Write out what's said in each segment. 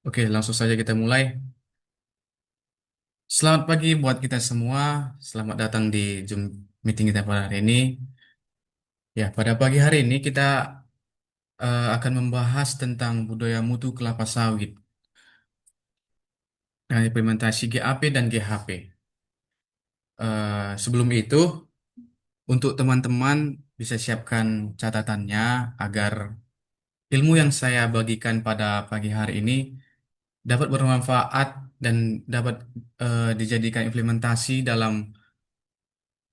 Oke, langsung saja kita mulai. Selamat pagi buat kita semua. Selamat datang di Zoom meeting kita pada hari ini. Ya, pada pagi hari ini kita akan membahas tentang budaya mutu kelapa sawit dengan implementasi GAP dan GHP. Sebelum itu, untuk teman-teman bisa siapkan catatannya agar ilmu yang saya bagikan pada pagi hari ini dapat bermanfaat dan dapat dijadikan implementasi dalam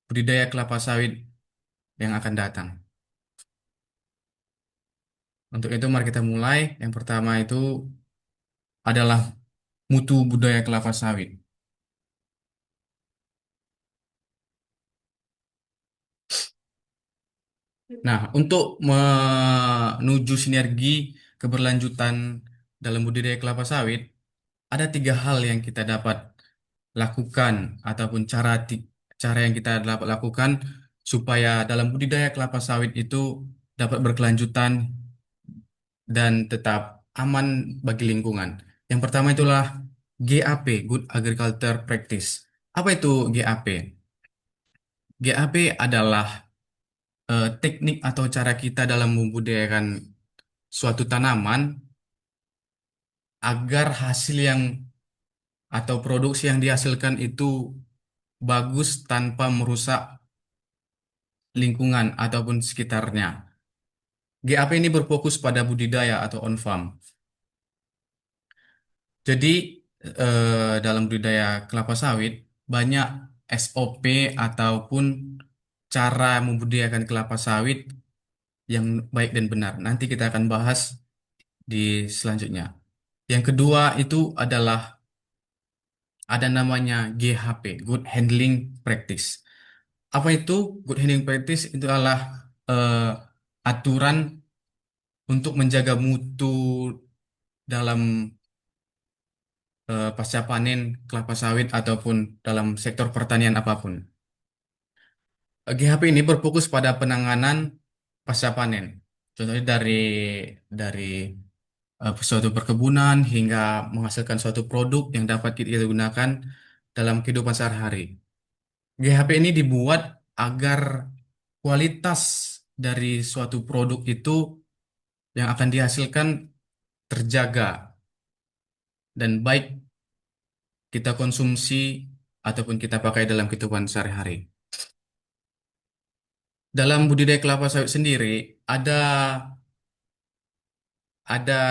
budidaya kelapa sawit yang akan datang. Untuk itu mari kita mulai. Yang pertama itu adalah mutu budaya kelapa sawit. Nah, untuk menuju sinergi keberlanjutan dalam budidaya kelapa sawit, ada tiga hal yang kita dapat lakukan ataupun cara yang kita dapat lakukan supaya dalam budidaya kelapa sawit itu dapat berkelanjutan dan tetap aman bagi lingkungan. Yang pertama itulah GAP, Good Agriculture Practice. Apa itu GAP? GAP adalah teknik atau cara kita dalam membudidayakan suatu tanaman agar hasil yang atau produksi yang dihasilkan itu bagus tanpa merusak lingkungan ataupun sekitarnya. GAP ini berfokus pada budidaya atau on farm. Jadi dalam budidaya kelapa sawit banyak SOP ataupun cara membudidayakan kelapa sawit yang baik dan benar. Nanti kita akan bahas di selanjutnya. Yang kedua itu adalah ada namanya GHP, Good Handling Practice. Apa itu Good Handling Practice? Itu adalah eh, aturan untuk menjaga mutu dalam pasca panen kelapa sawit ataupun dalam sektor pertanian apapun. GHP ini berfokus pada penanganan pasca panen. Contohnya dari suatu perkebunan hingga menghasilkan suatu produk yang dapat kita gunakan dalam kehidupan sehari-hari. GHP ini dibuat agar kualitas dari suatu produk itu yang akan dihasilkan terjaga dan baik kita konsumsi ataupun kita pakai dalam kehidupan sehari-hari. Dalam budidaya kelapa sawit sendiri ada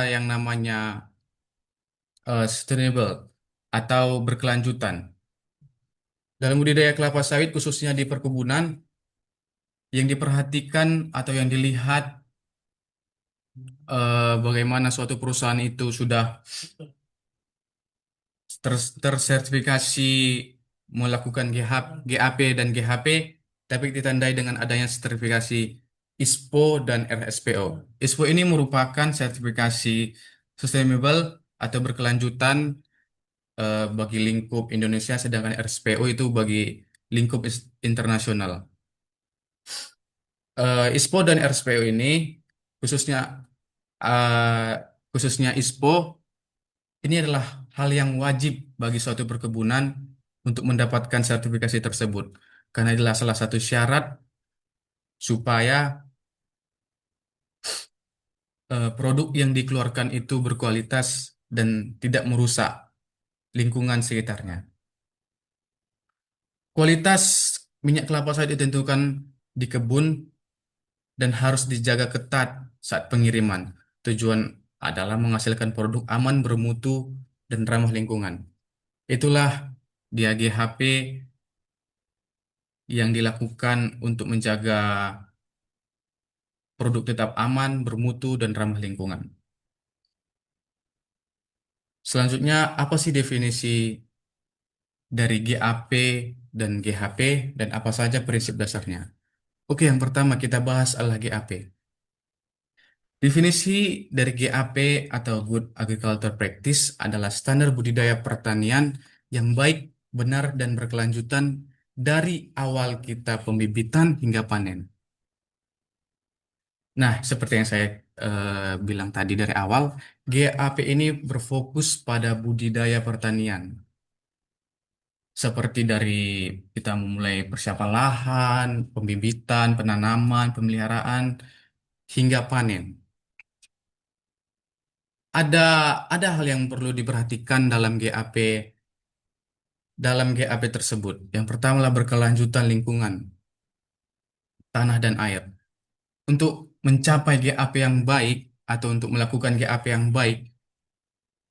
yang namanya sustainable atau berkelanjutan. Dalam budidaya kelapa sawit khususnya di perkebunan yang diperhatikan atau yang dilihat bagaimana suatu perusahaan itu sudah tersertifikasi melakukan GAP dan GHP, tapi ditandai dengan adanya sertifikasi ISPO dan RSPO. ISPO ini merupakan sertifikasi sustainable atau berkelanjutan bagi lingkup Indonesia, sedangkan RSPO itu bagi lingkup internasional. ISPO dan RSPO ini khususnya eh, khususnya ISPO ini adalah hal yang wajib bagi suatu perkebunan untuk mendapatkan sertifikasi tersebut, karena adalah salah satu syarat supaya produk yang dikeluarkan itu berkualitas dan tidak merusak lingkungan sekitarnya. Kualitas minyak kelapa sawit ditentukan di kebun dan harus dijaga ketat saat pengiriman. Tujuan adalah menghasilkan produk aman, bermutu, dan ramah lingkungan. Itulah dia GHP yang dilakukan untuk menjaga produk tetap aman, bermutu, dan ramah lingkungan. Selanjutnya, apa sih definisi dari GAP dan GHP dan apa saja prinsip dasarnya? Oke, yang pertama kita bahas adalah GAP. Definisi dari GAP atau Good Agriculture Practice adalah standar budidaya pertanian yang baik, benar, dan berkelanjutan dari awal kita pembibitan hingga panen. Nah, seperti yang saya bilang tadi dari awal, GAP ini berfokus pada budidaya pertanian. Seperti dari kita memulai persiapan lahan, pembibitan, penanaman, pemeliharaan, hingga panen. Ada ada hal yang perlu diperhatikan dalam GAP tersebut. Yang pertama adalah berkelanjutan lingkungan, tanah dan air. Untuk mencapai GAP yang baik atau untuk melakukan GAP yang baik,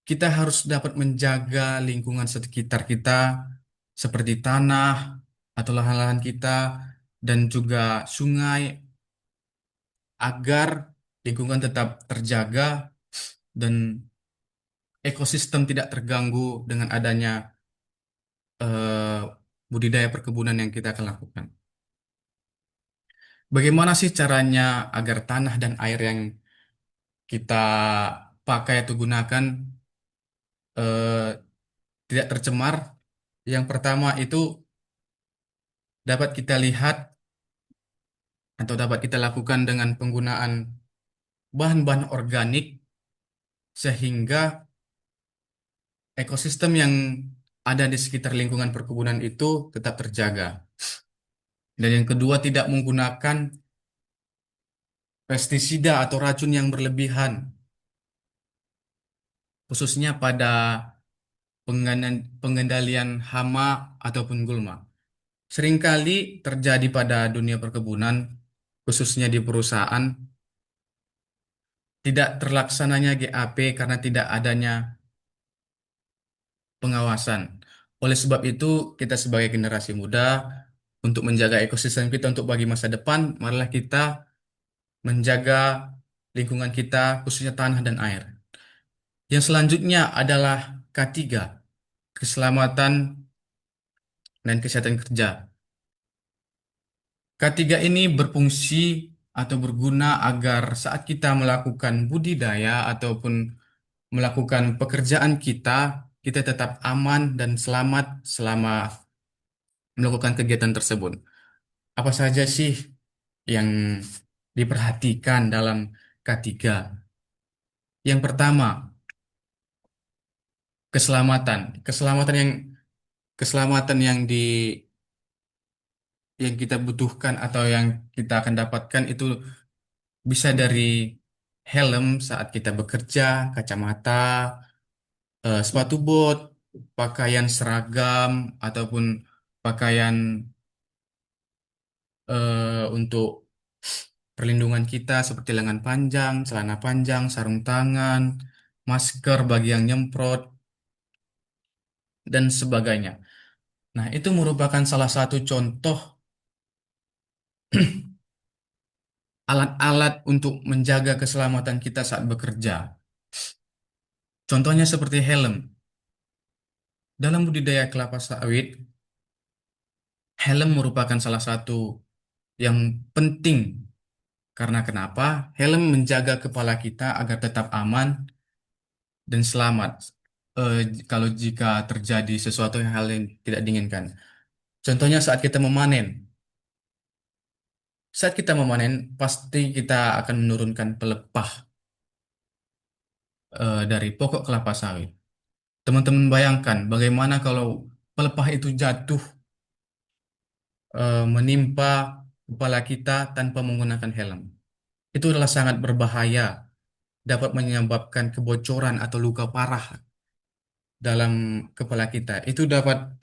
kita harus dapat menjaga lingkungan sekitar kita seperti tanah atau lahan-lahan kita dan juga sungai agar lingkungan tetap terjaga dan ekosistem tidak terganggu dengan adanya eh, budidaya perkebunan yang kita akan lakukan. Bagaimana sih caranya agar tanah dan air yang kita pakai atau gunakan eh, tidak tercemar? Yang pertama itu dapat kita lihat atau dapat kita lakukan dengan penggunaan bahan-bahan organik sehingga ekosistem yang ada di sekitar lingkungan perkebunan itu tetap terjaga. Dan yang kedua, tidak menggunakan pestisida atau racun yang berlebihan, khususnya pada pengendalian hama ataupun gulma. Seringkali terjadi pada dunia perkebunan, khususnya di perusahaan, tidak terlaksananya GAP karena tidak adanya pengawasan. Oleh sebab itu, kita sebagai generasi muda, untuk menjaga ekosistem kita untuk bagi masa depan, marilah kita menjaga lingkungan kita, khususnya tanah dan air. Yang selanjutnya adalah K3, keselamatan dan kesehatan kerja. K3 ini berfungsi atau berguna agar saat kita melakukan budidaya ataupun melakukan pekerjaan kita, kita tetap aman dan selamat selama melakukan kegiatan tersebut. Apa saja sih yang diperhatikan dalam K3? Yang pertama, keselamatan. Keselamatan yang kita butuhkan atau yang kita akan dapatkan itu bisa dari helm saat kita bekerja, kacamata, sepatu bot, pakaian seragam ataupun pakaian untuk perlindungan kita seperti lengan panjang, celana panjang, sarung tangan, masker bagi yang nyemprot, dan sebagainya. Nah, itu merupakan salah satu contoh alat-alat untuk menjaga keselamatan kita saat bekerja. Contohnya seperti helm. Dalam budidaya kelapa sawit, helm merupakan salah satu yang penting. Karena kenapa? Helm menjaga kepala kita agar tetap aman dan selamat. Kalau jika terjadi sesuatu hal yang tidak diinginkan. Contohnya saat kita memanen. Saat kita memanen, pasti kita akan menurunkan pelepah dari pokok kelapa sawit. Teman-teman bayangkan bagaimana kalau pelepah itu jatuh menimpa kepala kita tanpa menggunakan helm. Itu adalah sangat berbahaya, dapat menyebabkan kebocoran atau luka parah dalam kepala kita. Itu dapat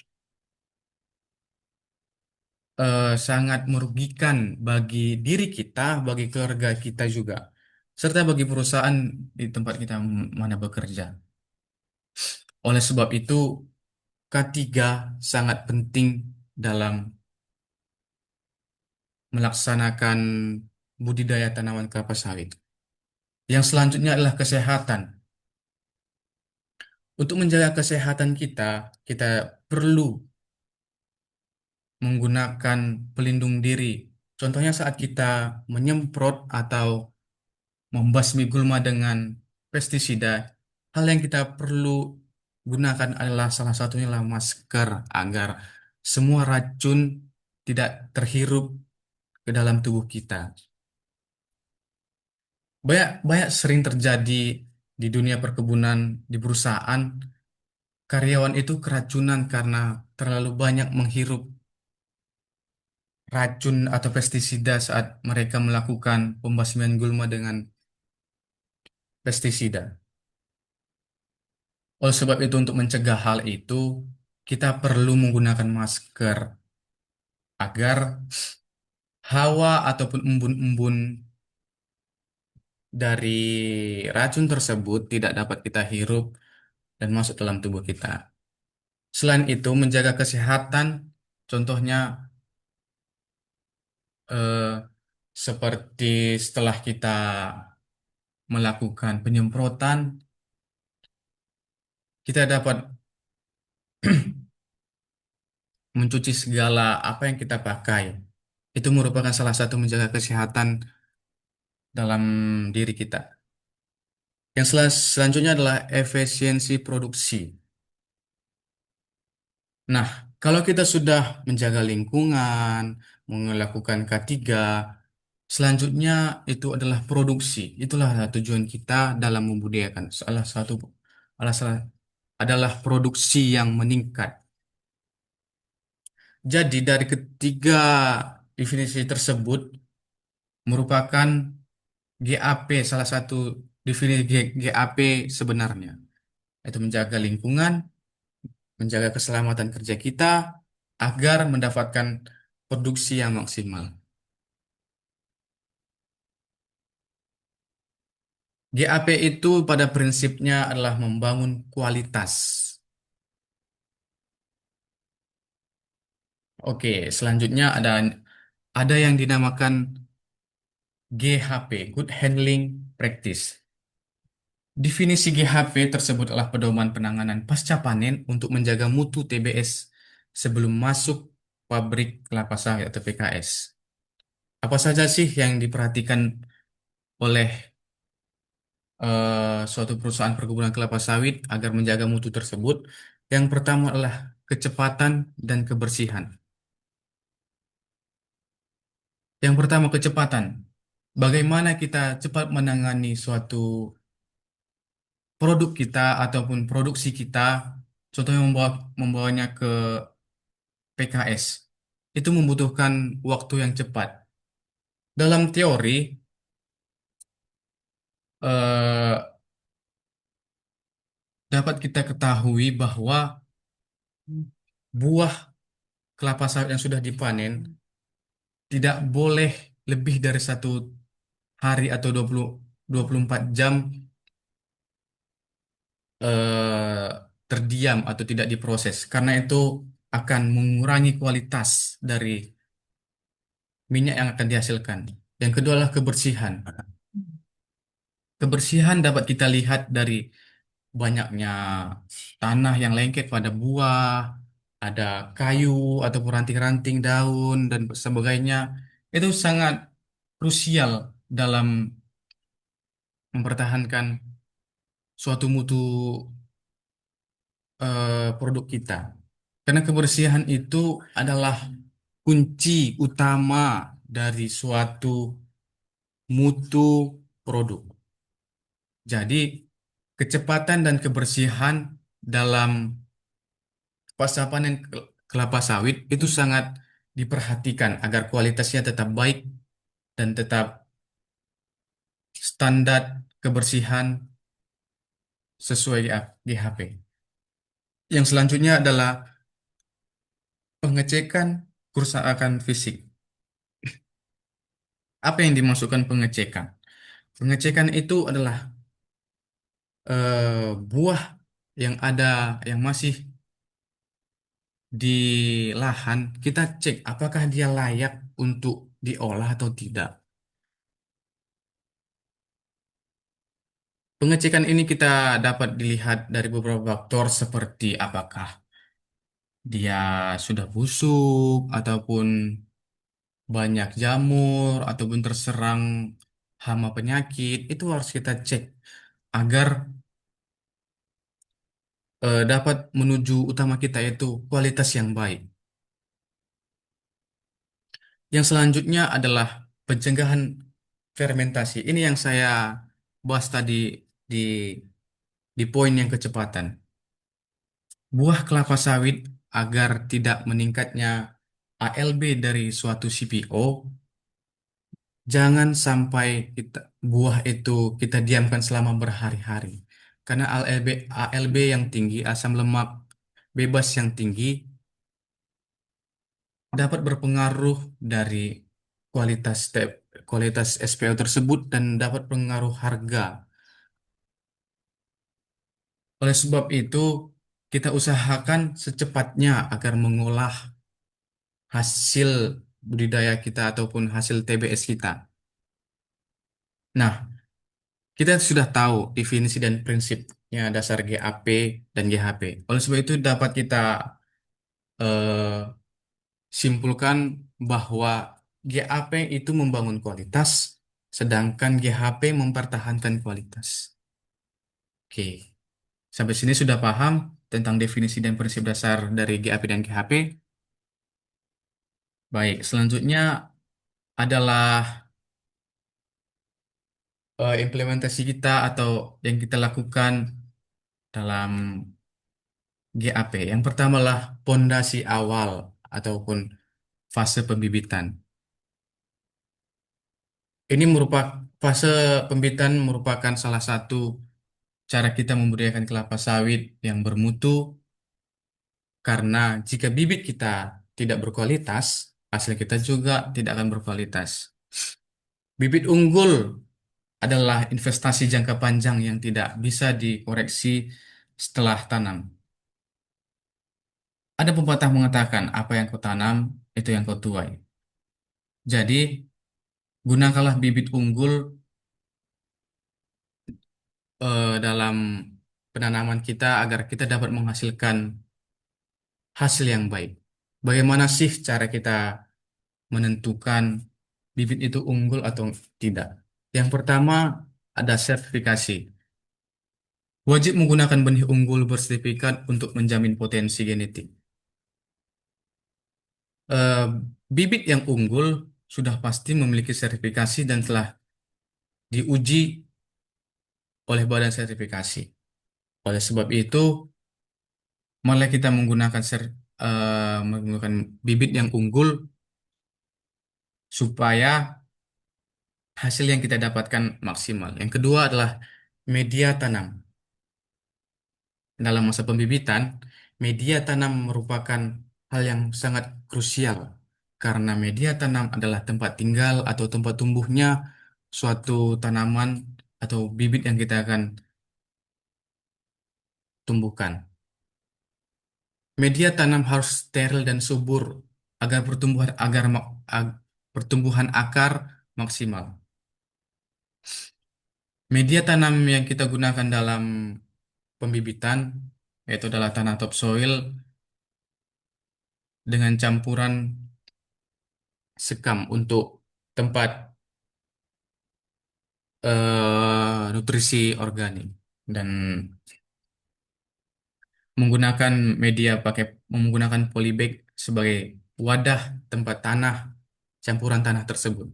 sangat merugikan bagi diri kita, bagi keluarga kita juga, serta bagi perusahaan di tempat kita mana bekerja. Oleh sebab itu, K3 sangat penting dalam melaksanakan budidaya tanaman kelapa sawit. Yang selanjutnya adalah kesehatan. Untuk menjaga kesehatan kita, kita perlu menggunakan pelindung diri. Contohnya saat kita menyemprot atau membasmi gulma dengan pestisida, hal yang kita perlu gunakan adalah salah satunya adalah masker agar semua racun tidak terhirup ke dalam tubuh kita. Banyak banyak sering terjadi di dunia perkebunan di perusahaan, karyawan itu keracunan karena terlalu banyak menghirup racun atau pestisida saat mereka melakukan pembasmian gulma dengan pestisida. Oleh sebab itu, untuk mencegah hal itu, kita perlu menggunakan masker agar hawa ataupun embun-embun dari racun tersebut tidak dapat kita hirup dan masuk dalam tubuh kita. Selain itu, menjaga kesehatan, contohnya eh, seperti setelah kita melakukan penyemprotan, kita dapat mencuci segala apa yang kita pakai. Itu merupakan salah satu menjaga kesehatan dalam diri kita. Yang selanjutnya adalah efisiensi produksi. Nah, kalau kita sudah menjaga lingkungan, melakukan K3, selanjutnya itu adalah produksi. Itulah tujuan kita dalam membudidayakan. Salah satu alasan adalah produksi yang meningkat. Jadi dari ketiga definisi tersebut merupakan GAP, salah satu definisi GAP sebenarnya, yaitu menjaga lingkungan, menjaga keselamatan kerja kita agar mendapatkan produksi yang maksimal. GAP itu pada prinsipnya adalah membangun kualitas. Oke, selanjutnya ada yang dinamakan GHP, Good Handling Practice. Definisi GHP tersebut adalah pedoman penanganan pasca panen untuk menjaga mutu TBS sebelum masuk pabrik kelapa sawit atau PKS. Apa saja sih yang diperhatikan oleh suatu perusahaan perkebunan kelapa sawit agar menjaga mutu tersebut? Yang pertama adalah kecepatan dan kebersihan. Yang pertama, kecepatan. Bagaimana kita cepat menangani suatu produk kita ataupun produksi kita, contohnya membawanya ke PKS. Itu membutuhkan waktu yang cepat. Dalam teori, eh, dapat kita ketahui bahwa buah kelapa sawit yang sudah dipanen tidak boleh lebih dari 1 hari atau 24 jam eh, terdiam atau tidak diproses, karena itu akan mengurangi kualitas dari minyak yang akan dihasilkan. Yang kedua adalah kebersihan. Kebersihan dapat kita lihat dari banyaknya tanah yang lengket pada buah, ada kayu ataupun ranting-ranting daun dan sebagainya. Itu sangat krusial dalam mempertahankan suatu mutu produk kita. Karena kebersihan itu adalah kunci utama dari suatu mutu produk. Jadi, kecepatan dan kebersihan dalam pasca panen kelapa sawit itu sangat diperhatikan agar kualitasnya tetap baik dan tetap standar kebersihan sesuai GHP. Yang selanjutnya adalah pengecekan kerusakan fisik. Apa yang dimasukkan pengecekan? Pengecekan itu adalah buah yang ada yang masih di lahan, kita cek apakah dia layak untuk diolah atau tidak. Pengecekan ini kita dapat dilihat dari beberapa faktor seperti apakah dia sudah busuk ataupun banyak jamur ataupun terserang hama penyakit. Itu harus kita cek agar dapat menuju utama kita yaitu kualitas yang baik. Yang selanjutnya adalah pencegahan fermentasi. Ini yang saya bahas tadi di di poin yang kecepatan. Buah kelapa sawit agar tidak meningkatnya ALB dari suatu CPO, jangan sampai buah itu kita diamkan selama berhari-hari. Karena ALB yang tinggi, asam lemak bebas yang tinggi, dapat berpengaruh dari kualitas SPO tersebut dan dapat pengaruh harga. Oleh sebab itu, kita usahakan secepatnya agar mengolah hasil budidaya kita ataupun hasil TBS kita. Nah, kita sudah tahu definisi dan prinsipnya dasar GAP dan GHP. Oleh sebab itu dapat kita eh, simpulkan bahwa GAP itu membangun kualitas, sedangkan GHP mempertahankan kualitas. Oke, sampai sini sudah paham tentang definisi dan prinsip dasar dari GAP dan GHP. Baik, selanjutnya adalah implementasi kita atau yang kita lakukan dalam GAP. Yang pertama adalah pondasi awal ataupun fase pembibitan. Ini merupakan fase pembibitan merupakan salah satu cara kita membudidayakan kelapa sawit yang bermutu karena jika bibit kita tidak berkualitas, hasil kita juga tidak akan berkualitas. Bibit unggul adalah investasi jangka panjang yang tidak bisa dikoreksi setelah tanam. Ada pepatah mengatakan, apa yang kau tanam, itu yang kau tuai. Jadi, gunakanlah bibit unggul dalam penanaman kita agar kita dapat menghasilkan hasil yang baik. Bagaimana sih cara kita menentukan bibit itu unggul atau tidak? Yang pertama, ada sertifikasi. Wajib menggunakan benih unggul bersertifikat untuk menjamin potensi genetik. Eh, Bibit yang unggul sudah pasti memiliki sertifikasi dan telah diuji oleh badan sertifikasi. Oleh sebab itu, malah kita menggunakan bibit yang unggul supaya hasil yang kita dapatkan maksimal. Yang kedua adalah media tanam. Dalam masa pembibitan, media tanam merupakan hal yang sangat krusial karena media tanam adalah tempat tinggal atau tempat tumbuhnya suatu tanaman atau bibit yang kita akan tumbuhkan. Media tanam harus steril dan subur agar pertumbuhan akar maksimal. Media tanam yang kita gunakan dalam pembibitan yaitu adalah tanah topsoil dengan campuran sekam untuk tempat nutrisi organik dan menggunakan menggunakan polybag sebagai wadah tempat campuran tanah tersebut.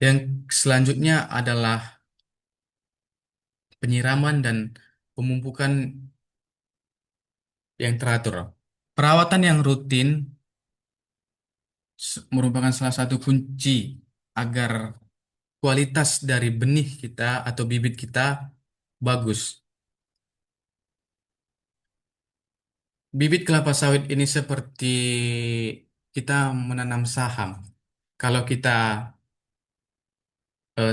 Yang selanjutnya adalah penyiraman dan pemupukan yang teratur. Perawatan yang rutin merupakan salah satu kunci agar kualitas dari benih kita atau bibit kita bagus. Bibit kelapa sawit ini seperti kita menanam saham. Kalau kita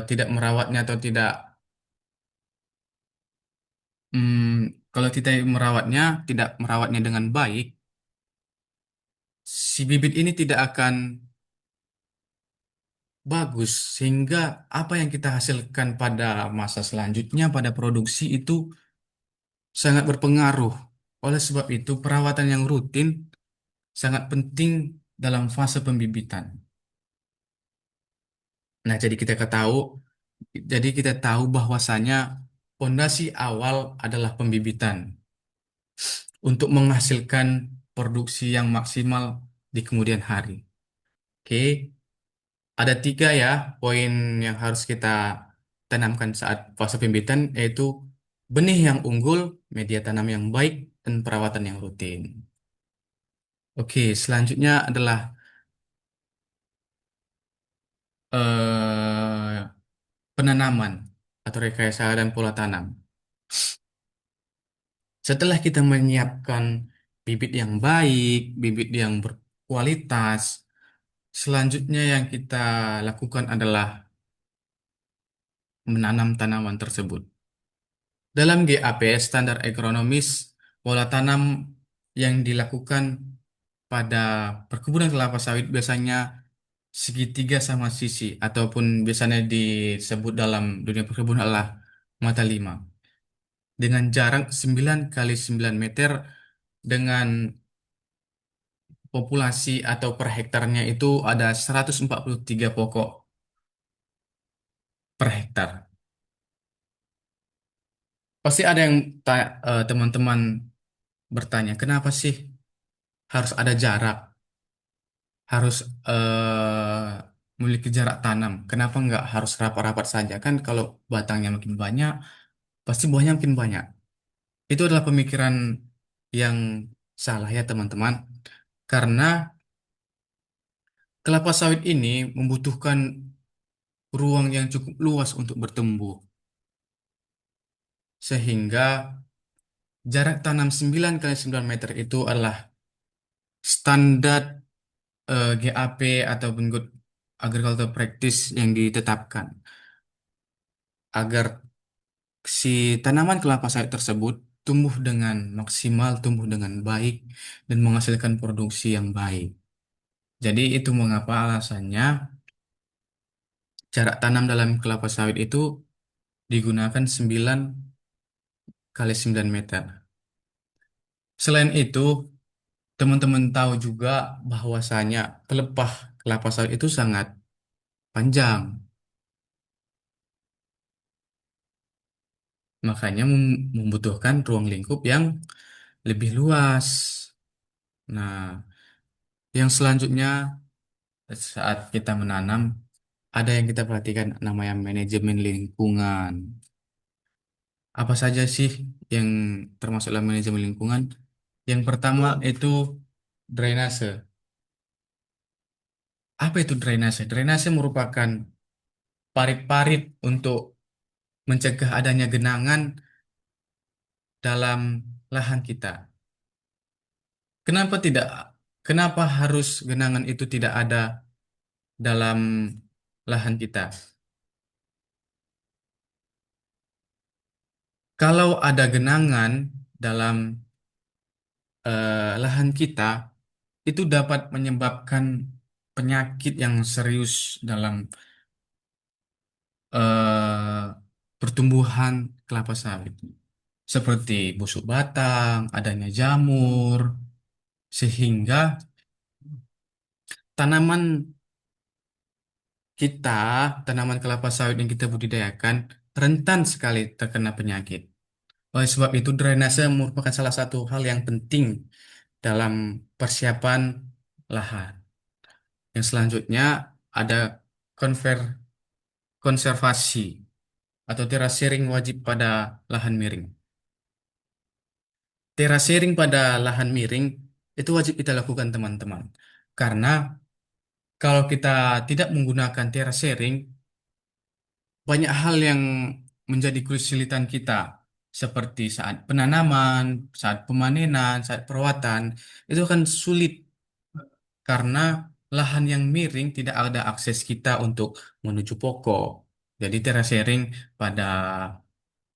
tidak merawatnya atau tidak, kalau kita tidak merawatnya dengan baik, si bibit ini tidak akan bagus sehingga apa yang kita hasilkan pada masa selanjutnya pada produksi itu sangat berpengaruh. Oleh sebab itu, perawatan yang rutin sangat penting dalam fase pembibitan. Nah, jadi kita tahu bahwasanya pondasi awal adalah pembibitan untuk menghasilkan produksi yang maksimal di kemudian hari. Oke, Ada tiga ya poin yang harus kita tanamkan saat fase pembibitan, yaitu benih yang unggul, media tanam yang baik, dan perawatan yang rutin. Oke, selanjutnya adalah penanaman atau rekayasa dan pola tanam. Setelah kita menyiapkan bibit yang baik, bibit yang berkualitas, selanjutnya yang kita lakukan adalah menanam tanaman tersebut. Dalam GAP, standar agronomis, pola tanam yang dilakukan pada perkebunan kelapa sawit biasanya segitiga sama sisi, ataupun biasanya disebut dalam dunia perkebunan adalah mata lima. Dengan jarak 9 kali 9 meter, dengan populasi atau per hektarnya itu ada 143 pokok per hektar. Pasti ada yang teman-teman bertanya, kenapa sih harus ada jarak, harus memiliki jarak tanam? Kenapa nggak harus rapat-rapat saja? Kan kalau batangnya makin banyak, pasti buahnya makin banyak. Itu adalah pemikiran yang salah ya teman-teman. Karena kelapa sawit ini membutuhkan ruang yang cukup luas untuk bertumbuh. Sehingga jarak tanam 9 kali 9 meter itu adalah standar GAP ataupun Good Agricultural Practice yang ditetapkan agar si tanaman kelapa sawit tersebut tumbuh dengan maksimal, tumbuh dengan baik, dan menghasilkan produksi yang baik. Jadi itu mengapa alasannya jarak tanam dalam kelapa sawit itu digunakan 9 kali 9 meter. Selain itu, teman-teman tahu juga bahwasanya pelepah kelapa sawit itu sangat panjang. Makanya membutuhkan ruang lingkup yang lebih luas. Nah, yang selanjutnya saat kita menanam, ada yang kita perhatikan namanya manajemen lingkungan. Apa saja sih yang termasuk dalam manajemen lingkungan? Yang pertama itu drainase. Apa itu drainase? Drainase merupakan parit-parit untuk mencegah adanya genangan dalam lahan kita. Kenapa tidak? Kenapa harus genangan itu tidak ada dalam lahan kita? Kalau ada genangan dalam lahan kita, itu dapat menyebabkan penyakit yang serius dalam eh, pertumbuhan kelapa sawit, seperti busuk batang, adanya jamur, sehingga tanaman kita, tanaman kelapa sawit yang kita budidayakan, rentan sekali terkena penyakit. Oleh sebab itu, drainase merupakan salah satu hal yang penting dalam persiapan lahan. Yang selanjutnya ada konver- konservasi atau terasering wajib pada lahan miring. Terasering pada lahan miring itu wajib kita lakukan teman-teman. Karena kalau kita tidak menggunakan terasering, banyak hal yang menjadi kesulitan kita, seperti saat penanaman, saat pemanenan, saat perawatan, itu kan sulit karena lahan yang miring tidak ada akses kita untuk menuju pokok. Jadi terasering pada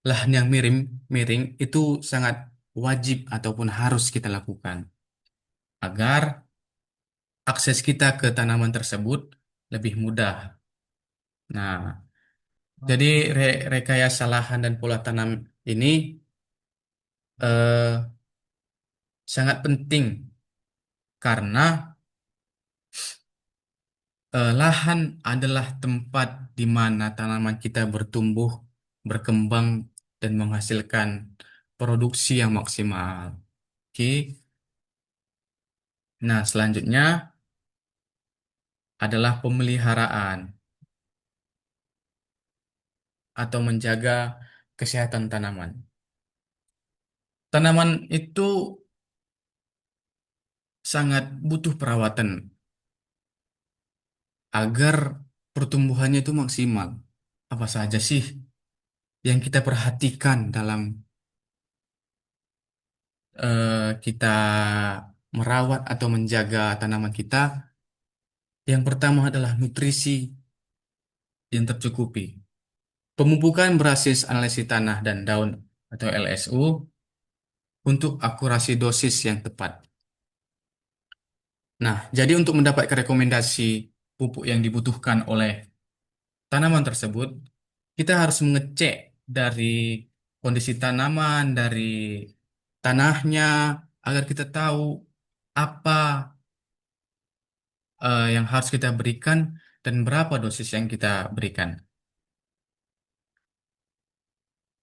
lahan yang miring itu sangat wajib ataupun harus kita lakukan agar akses kita ke tanaman tersebut lebih mudah. Nah, jadi rekayasa lahan dan pola tanam ini eh, sangat penting karena lahan adalah tempat di mana tanaman kita bertumbuh, berkembang, dan menghasilkan produksi yang maksimal. Oke. Nah, selanjutnya adalah pemeliharaan atau menjaga kesehatan tanaman. Tanaman itu sangat butuh perawatan agar pertumbuhannya itu maksimal. Apa saja sih yang kita perhatikan dalam kita merawat atau menjaga tanaman kita? Yang pertama adalah nutrisi yang tercukupi. Pemupukan berbasis analisis tanah dan daun atau LSU untuk akurasi dosis yang tepat. Nah, jadi untuk mendapatkan rekomendasi pupuk yang dibutuhkan oleh tanaman tersebut, kita harus mengecek dari kondisi tanaman, dari tanahnya, agar kita tahu apa yang harus kita berikan dan berapa dosis yang kita berikan.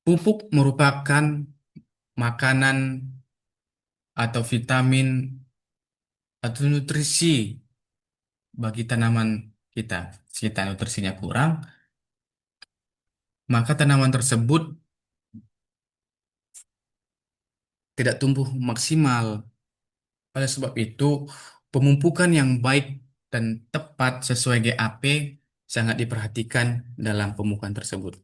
Pupuk merupakan makanan atau vitamin atau nutrisi bagi tanaman kita. Jika nutrisinya kurang, maka tanaman tersebut tidak tumbuh maksimal. Oleh sebab itu, pemupukan yang baik dan tepat sesuai GAP sangat diperhatikan dalam pemupukan tersebut.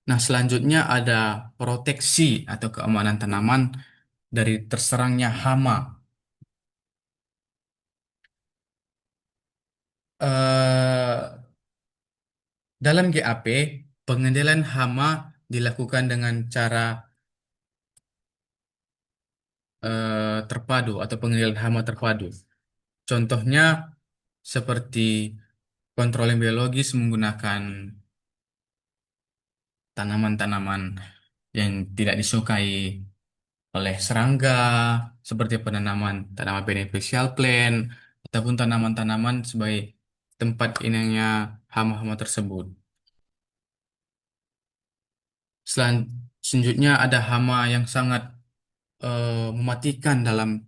Nah, selanjutnya ada proteksi atau keamanan tanaman dari terserangnya hama. Dalam GAP, pengendalian hama dilakukan dengan cara terpadu atau pengendalian hama terpadu. Contohnya seperti kontrol biologis menggunakan tanaman-tanaman yang tidak disukai oleh serangga, seperti penanaman tanaman beneficial plant, ataupun tanaman-tanaman sebagai tempat inangnya hama-hama tersebut. Selanjutnya ada hama yang sangat mematikan dalam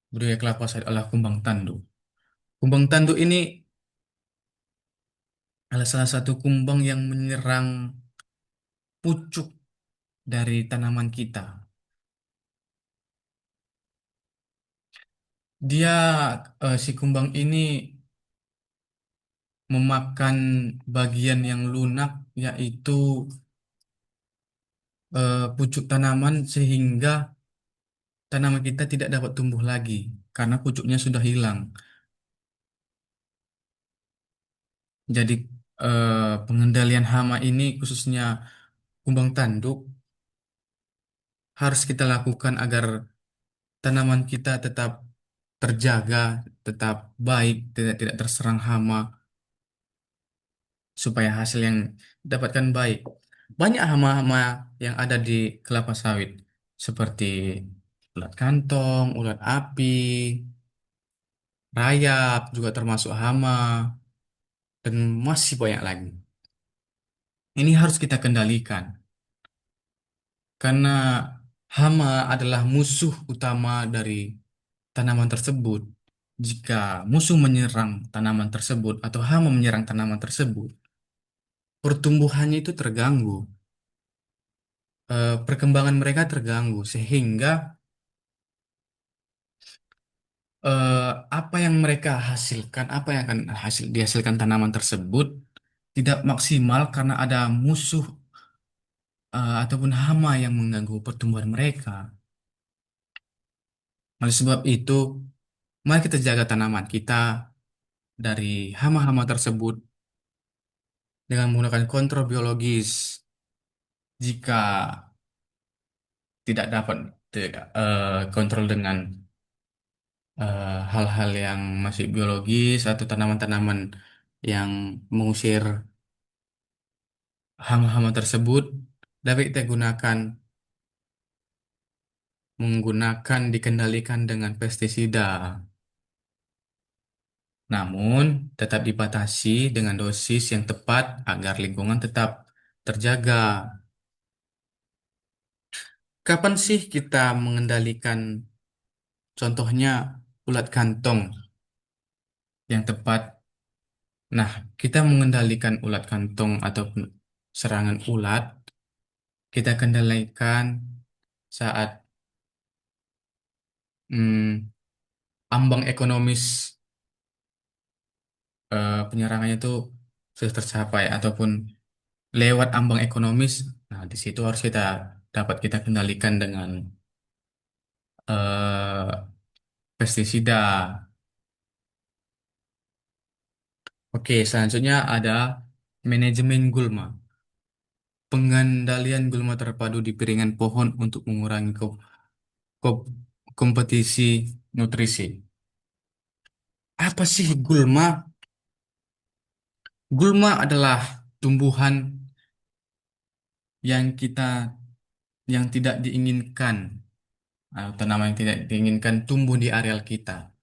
budidaya kelapa sawit adalah kumbang tanduk. Kumbang tanduk ini adalah salah satu kumbang yang menyerang pucuk dari tanaman kita. Dia si kumbang ini memakan bagian yang lunak, yaitu pucuk tanaman, sehingga tanaman kita tidak dapat tumbuh lagi karena pucuknya sudah hilang. Jadi pengendalian hama ini khususnya kumbang tanduk harus kita lakukan agar tanaman kita tetap terjaga, tetap baik, tidak terserang hama, supaya hasil yang dapatkan baik. Banyak hama-hama yang ada di kelapa sawit, seperti ulat kantong, ulat api, rayap juga termasuk hama, dan masih banyak lagi. Ini harus kita kendalikan, karena hama adalah musuh utama dari tanaman tersebut. Jika musuh menyerang tanaman tersebut atau hama menyerang tanaman tersebut, pertumbuhannya itu terganggu, perkembangan mereka terganggu, sehingga eh, apa yang mereka hasilkan, apa yang akan dihasilkan tanaman tersebut tidak maksimal karena ada musuh ataupun hama yang mengganggu pertumbuhan mereka. Oleh sebab itu, mari kita jaga tanaman kita dari hama-hama tersebut dengan menggunakan kontrol biologis. Jika tidak dapat kontrol dengan hal-hal yang masih biologis atau tanaman-tanaman yang mengusir hama-hama tersebut, dapat kita gunakan menggunakan dikendalikan dengan pestisida. Namun, tetap dibatasi dengan dosis yang tepat agar lingkungan tetap terjaga. Kapan sih kita mengendalikan, contohnya? ulat kantong yang tepat. Nah, kita mengendalikan ulat kantong ataupun serangan ulat, kita kendalikan saat hmm, ambang ekonomis penyerangannya itu sudah tercapai ataupun lewat ambang ekonomis. Nah, di situ harus kita kendalikan dengan pestisida. Oke, selanjutnya ada manajemen gulma. Pengendalian gulma terpadu di piringan pohon untuk mengurangi ko- kompetisi nutrisi. Apa sih gulma? Gulma adalah tumbuhan yang yang tidak diinginkan atau tanaman yang tidak diinginkan tumbuh di areal kita.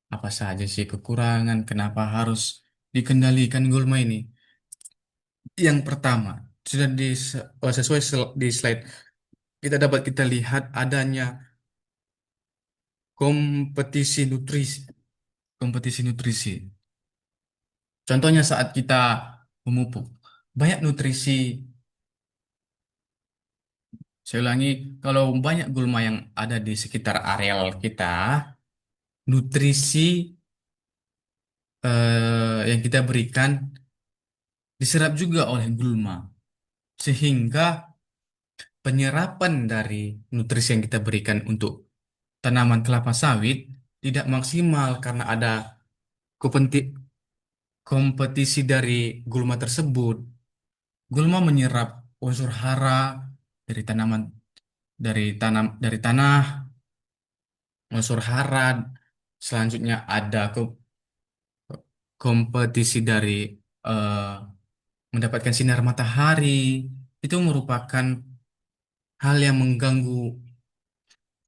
Apa saja sih kekurangan? Kenapa harus dikendalikan gulma ini? Yang pertama, sudah sesuai di slide, kita lihat adanya kompetisi nutrisi. Kompetisi nutrisi. Contohnya saat kita memupuk, banyak nutrisi. Saya ulangi, kalau banyak gulma yang ada di sekitar areal kita, nutrisi yang kita berikan diserap juga oleh gulma, sehingga penyerapan dari nutrisi yang kita berikan untuk tanaman kelapa sawit tidak maksimal karena ada kompeti- kompetisi dari gulma tersebut. Gulma menyerap unsur hara dari tanaman dari tanah, unsur hara. Selanjutnya ada kompetisi dari eh, mendapatkan sinar matahari. Itu merupakan hal yang mengganggu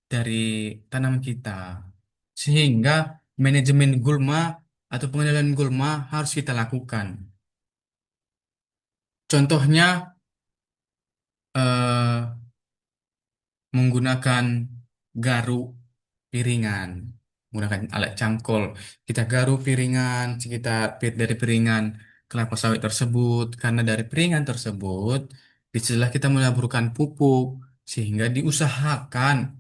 dari tanaman kita. Sehingga manajemen gulma atau pengendalian gulma harus kita lakukan. Contohnya eh, menggunakan garuk piringan, menggunakan alat cangkol. Kita garuk piringan sekitar dari piringan kelapa sawit tersebut, karena dari piringan tersebut disitulah kita menaburkan pupuk, sehingga diusahakan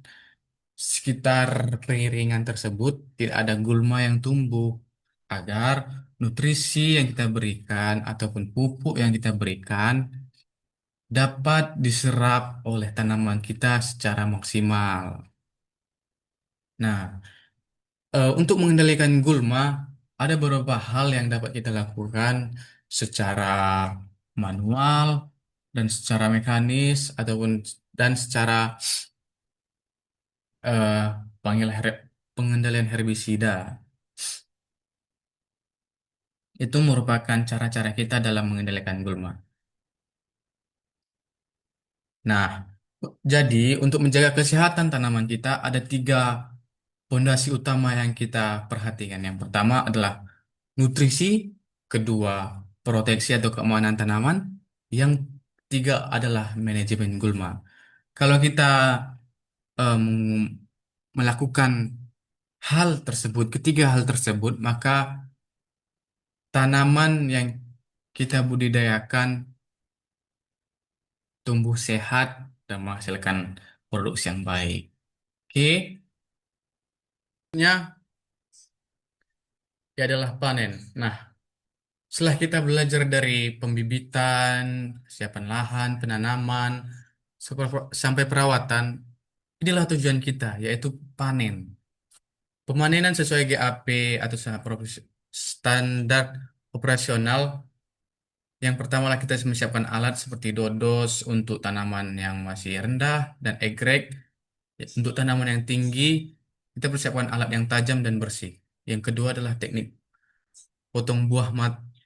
sekitar piringan tersebut tidak ada gulma yang tumbuh agar nutrisi yang kita berikan ataupun pupuk yang kita berikan dapat diserap oleh tanaman kita secara maksimal. Nah, untuk mengendalikan gulma, ada beberapa hal yang dapat kita lakukan secara manual dan secara mekanis dan secara eh, panggil pengendalian herbisida. Itu merupakan cara-cara kita dalam mengendalikan gulma. Nah, jadi untuk menjaga kesehatan tanaman kita ada tiga pondasi utama yang kita perhatikan. Yang pertama adalah nutrisi, kedua proteksi atau keamanan tanaman, yang tiga adalah manajemen gulma. Kalau kita melakukan hal tersebut, ketiga hal tersebut, maka tanaman yang kita budidayakan tumbuh sehat dan menghasilkan produksi yang baik. Oke, nya ya adalah panen. Nah, setelah kita belajar dari pembibitan, kesiapan lahan, penanaman, sampai perawatan, inilah tujuan kita, yaitu panen. Pemanenan sesuai GAP atau standar operasional. Yang pertama lah kita menyiapkan alat seperti dodos untuk tanaman yang masih rendah dan egrek. Untuk tanaman yang tinggi, kita persiapkan alat yang tajam dan bersih. Yang kedua adalah teknik potong buah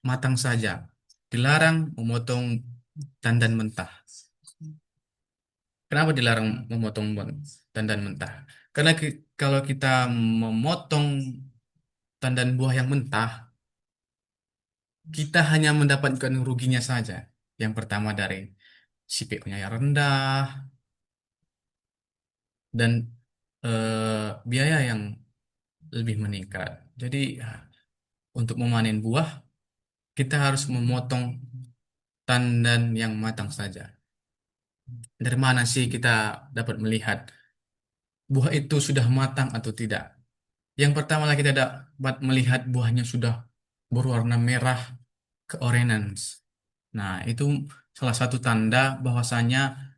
matang saja. Dilarang memotong tandan mentah. Kenapa dilarang memotong tandan mentah? Karena kalau kita memotong tandan buah yang mentah, kita hanya mendapatkan ruginya saja. Yang pertama dari si PO-nya yang rendah dan biaya yang lebih meningkat. Jadi untuk memanen buah kita harus memotong tandan yang matang saja. Dari mana sih kita dapat melihat buah itu sudah matang atau tidak? Yang pertama lah kita dapat melihat buahnya sudah berwarna merah keorange. Nah, itu salah satu tanda bahwasanya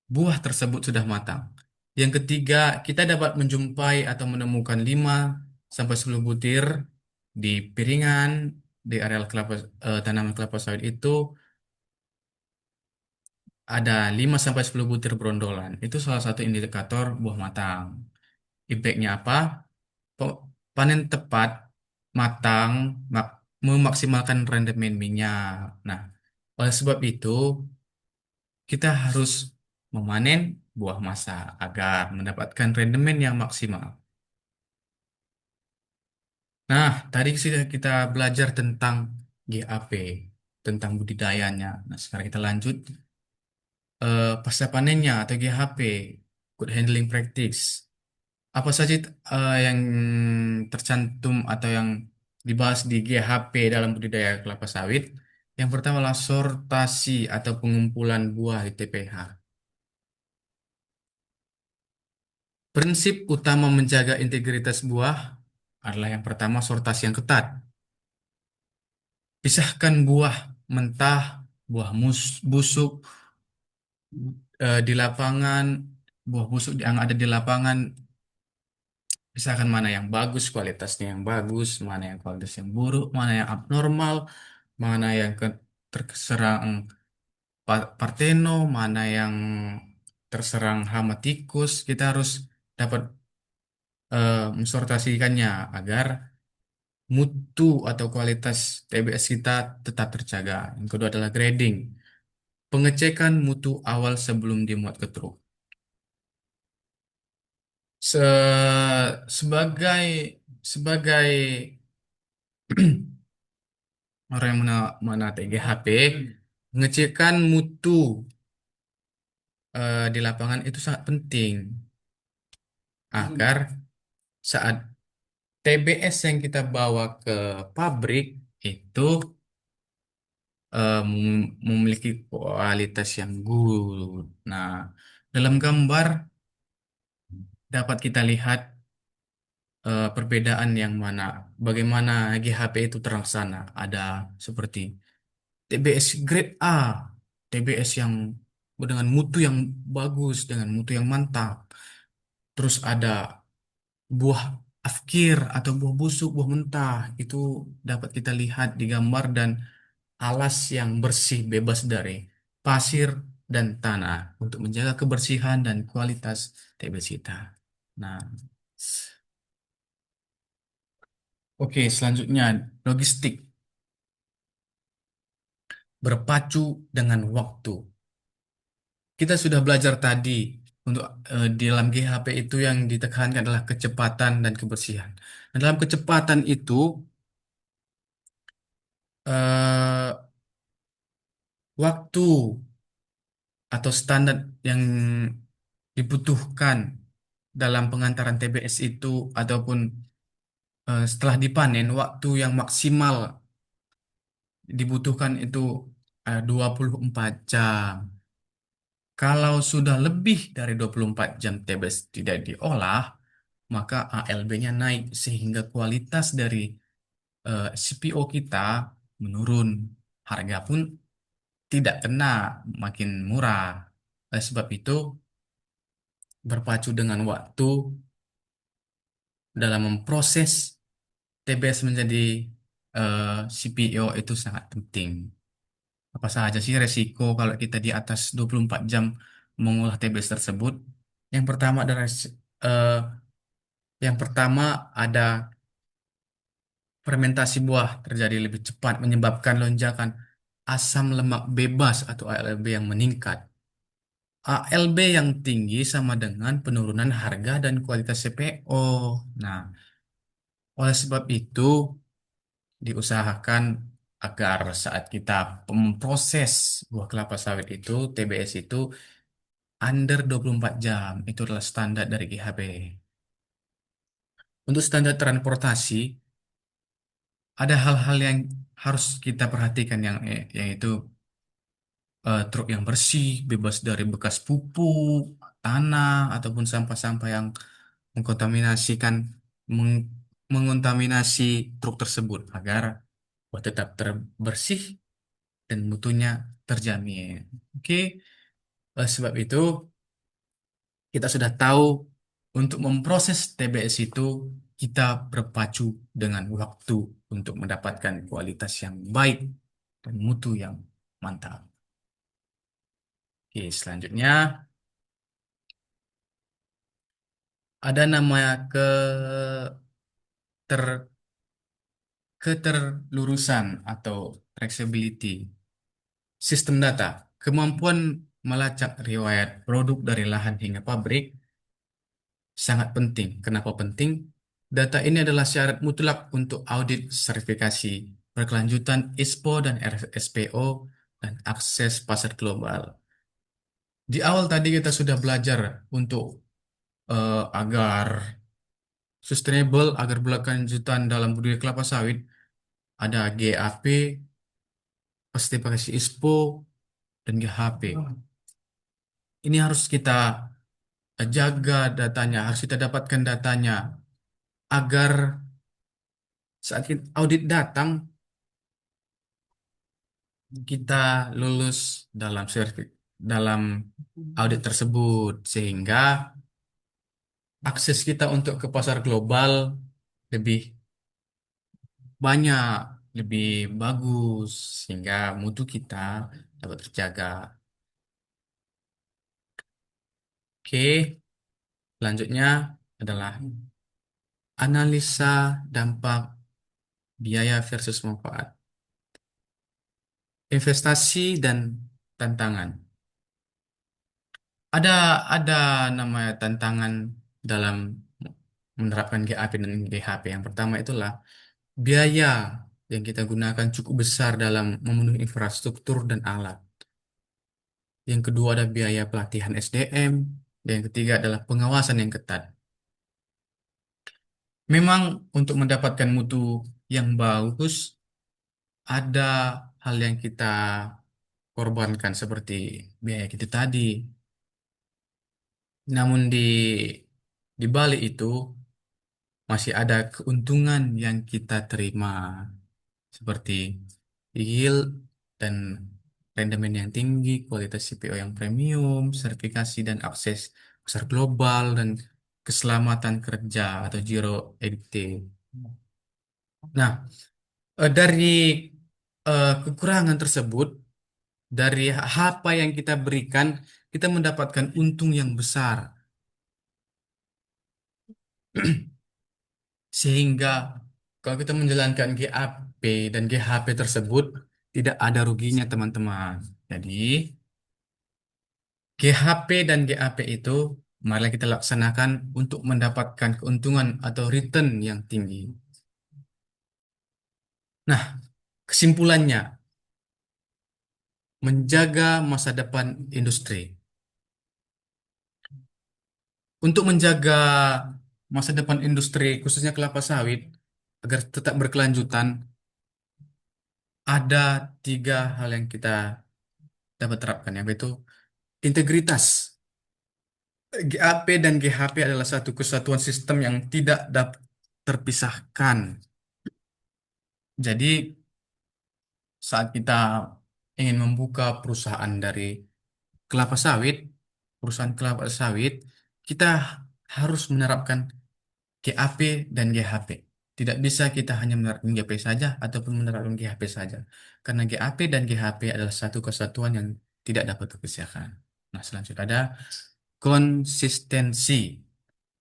buah tersebut sudah matang. Yang ketiga, kita dapat menjumpai atau menemukan 5 sampai 10 butir di piringan di areal tanaman kelapa sawit itu ada 5 sampai 10 butir berondolan. Itu salah satu indikator buah matang. Impactnya apa? Pe- Panen tepat, matang, memaksimalkan rendemen minyak. Nah, oleh sebab itu, kita harus memanen buah masa agar mendapatkan rendemen yang maksimal. Nah, tadi sudah kita belajar tentang GAP, tentang budidayanya. Nah, sekarang kita lanjut pasca panennya atau GHP, Good Handling Practice. Apa saja yang tercantum atau yang dibahas di GHP dalam budidaya kelapa sawit? Yang pertama adalah sortasi atau pengumpulan buah di TPH. Prinsip utama menjaga integritas buah adalah yang pertama sortasi yang ketat. Pisahkan buah mentah, buah busuk di lapangan, buah busuk yang ada di lapangan. Pisahkan mana yang bagus, kualitasnya yang bagus, mana yang kualitas yang buruk, mana yang abnormal, mana yang terserang parteno, mana yang terserang hama tikus. Kita harus dapat mensortasikannya agar mutu atau kualitas TBS kita tetap terjaga. Yang kedua adalah grading, pengecekan mutu awal sebelum dimuat ke truk. Sebagai sebagai orang yang mana TGHP, pengecekan mutu di lapangan itu sangat penting agar saat TBS yang kita bawa ke pabrik itu memiliki kualitas yang good. Nah, dalam gambar dapat kita lihat perbedaan yang mana, bagaimana GHP itu terlaksana. Ada seperti TBS grade A, TBS yang dengan mutu yang bagus, dengan mutu yang mantap. Terus ada buah afkir atau buah busuk, buah mentah. Itu dapat kita lihat di gambar dan alas yang bersih, bebas dari pasir dan tanah untuk menjaga kebersihan dan kualitas TBS kita. Nah, oke, selanjutnya logistik berpacu dengan waktu. Kita sudah belajar tadi untuk di dalam GHP itu yang ditekankan adalah kecepatan dan kebersihan. Nah, dalam kecepatan itu eh, waktu atau standar yang dibutuhkan dalam pengantaran TBS itu ataupun setelah dipanen waktu yang maksimal dibutuhkan itu 24 jam. Kalau sudah lebih dari 24 jam TBS tidak diolah, maka ALB-nya naik sehingga kualitas dari CPO kita menurun. Harga pun tidak kena makin murah. Oleh sebab itu, berpacu dengan waktu dalam memproses TBS menjadi CPO itu sangat penting. Apa saja sih resiko kalau kita di atas 24 jam mengolah TBS tersebut? Yang pertama adalah eh, yang pertama ada fermentasi buah terjadi lebih cepat menyebabkan lonjakan asam lemak bebas atau ALB yang meningkat. ALB yang tinggi sama dengan penurunan harga dan kualitas CPO. Nah, oleh sebab itu diusahakan agar saat kita memproses buah kelapa sawit itu, TBS itu under 24 jam. Itu adalah standar dari GHB. Untuk standar transportasi, ada hal-hal yang harus kita perhatikan yaitu truk yang bersih, bebas dari bekas pupuk, tanah, ataupun sampah-sampah yang mengkontaminasikan meng- mengontaminasi truk tersebut agar tetap bersih dan mutunya terjamin. Oke, sebab itu kita sudah tahu untuk memproses TBS itu kita berpacu dengan waktu untuk mendapatkan kualitas yang baik dan mutu yang mantap. Oke, selanjutnya ada namanya ter, keterlurusan atau traceability. Sistem data, kemampuan melacak riwayat produk dari lahan hingga pabrik sangat penting. Kenapa penting? Data ini adalah syarat mutlak untuk audit sertifikasi, berkelanjutan ISPO dan RSPO, dan akses pasar global. Di awal tadi kita sudah belajar untuk agar sustainable, agar berkelanjutan dalam budidaya kelapa sawit, ada GAP, sertifikasi ISPO, dan GHP. Ini harus kita jaga datanya, harus kita dapatkan datanya agar saat audit datang kita lulus dalam audit tersebut sehingga akses kita untuk ke pasar global lebih banyak, lebih bagus sehingga mutu kita dapat terjaga. Oke, selanjutnya adalah analisa dampak biaya versus manfaat, investasi dan tantangan. Ada ada namanya tantangan dalam menerapkan GAP dan GHP. Yang pertama itulah biaya yang kita gunakan cukup besar dalam memenuhi infrastruktur dan alat. Yang kedua ada biaya pelatihan SDM. Dan yang ketiga adalah pengawasan yang ketat. Memang untuk mendapatkan mutu yang bagus, ada hal yang kita korbankan seperti biaya kita tadi. Namun di balik itu masih ada keuntungan yang kita terima seperti yield dan rendemen yang tinggi, kualitas CPO yang premium, sertifikasi dan akses pasar global dan keselamatan kerja atau zero EDT. Nah, dari kekurangan tersebut, dari apa yang kita berikan, kita mendapatkan untung yang besar. Sehingga kalau kita menjalankan GAP dan GHP tersebut, tidak ada ruginya teman-teman. Jadi, GHP dan GAP itu mari kita laksanakan untuk mendapatkan keuntungan atau return yang tinggi. Nah, kesimpulannya, menjaga masa depan industri. Untuk menjaga masa depan industri, khususnya kelapa sawit, agar tetap berkelanjutan, ada tiga hal yang kita dapat terapkan, yaitu integritas. GAP dan GHP adalah satu kesatuan sistem yang tidak dapat terpisahkan. Jadi, saat kita ingin membuka perusahaan dari kelapa sawit, perusahaan kelapa sawit, kita harus menerapkan GAP dan GHP. Tidak bisa kita hanya menerapkan GAP saja ataupun menerapkan GHP saja. Karena GAP dan GHP adalah satu kesatuan yang tidak dapat terpisahkan. Nah, selanjutnya ada konsistensi.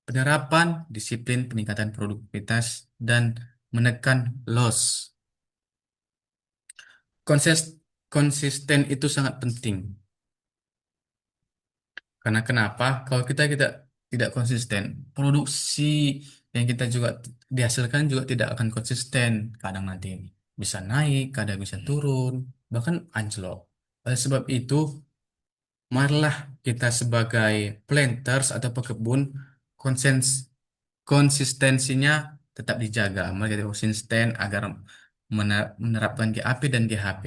Penerapan disiplin peningkatan produktivitas dan menekan loss. Konsisten itu sangat penting. Karena kenapa? Kalau kita tidak konsisten, produksi yang kita juga dihasilkan juga tidak akan konsisten. Kadang nanti bisa naik, kadang bisa turun, bahkan anjlok. Oleh sebab itu, marilah kita sebagai planters atau pekebun konsens konsistensinya tetap dijaga. Mereka konsisten agar menerapkan GAP dan GHP.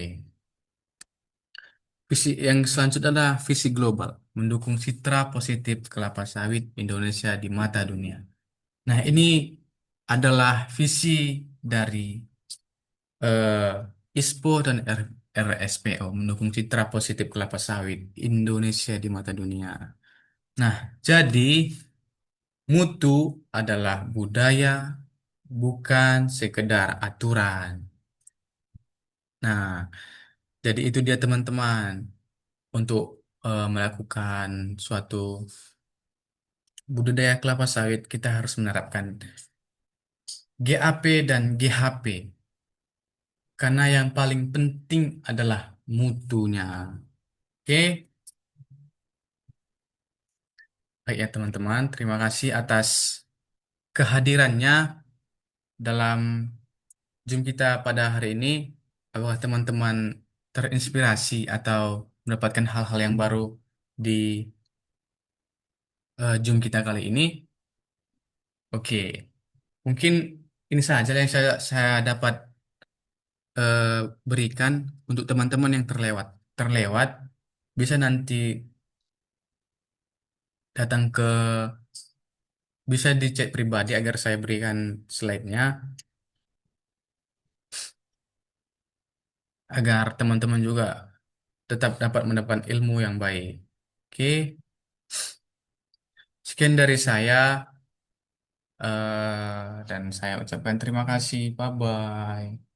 Visi yang selanjutnya adalah visi global, mendukung citra positif kelapa sawit Indonesia di mata dunia. Nah, ini adalah visi dari ISPO dan RSPO, mendukung citra positif kelapa sawit Indonesia di mata dunia. Nah, jadi mutu adalah budaya, bukan sekedar aturan. Nah, jadi itu dia teman-teman untuk melakukan suatu budidaya kelapa sawit kita harus menerapkan GAP dan GHP karena yang paling penting adalah mutunya. Oke, baik ya teman-teman, terima kasih atas kehadirannya dalam Zoom kita pada hari ini. Apakah teman-teman terinspirasi atau mendapatkan hal-hal yang baru di Zoom kita kali ini? Oke, mungkin ini saja yang saya dapat eh, berikan untuk teman-teman yang terlewat. Terlewat bisa nanti datang ke bisa di chat pribadi agar saya berikan slide-nya agar teman-teman juga tetap dapat mendapatkan ilmu yang baik. Oke, sekian dari saya dan saya ucapkan terima kasih. Bye bye.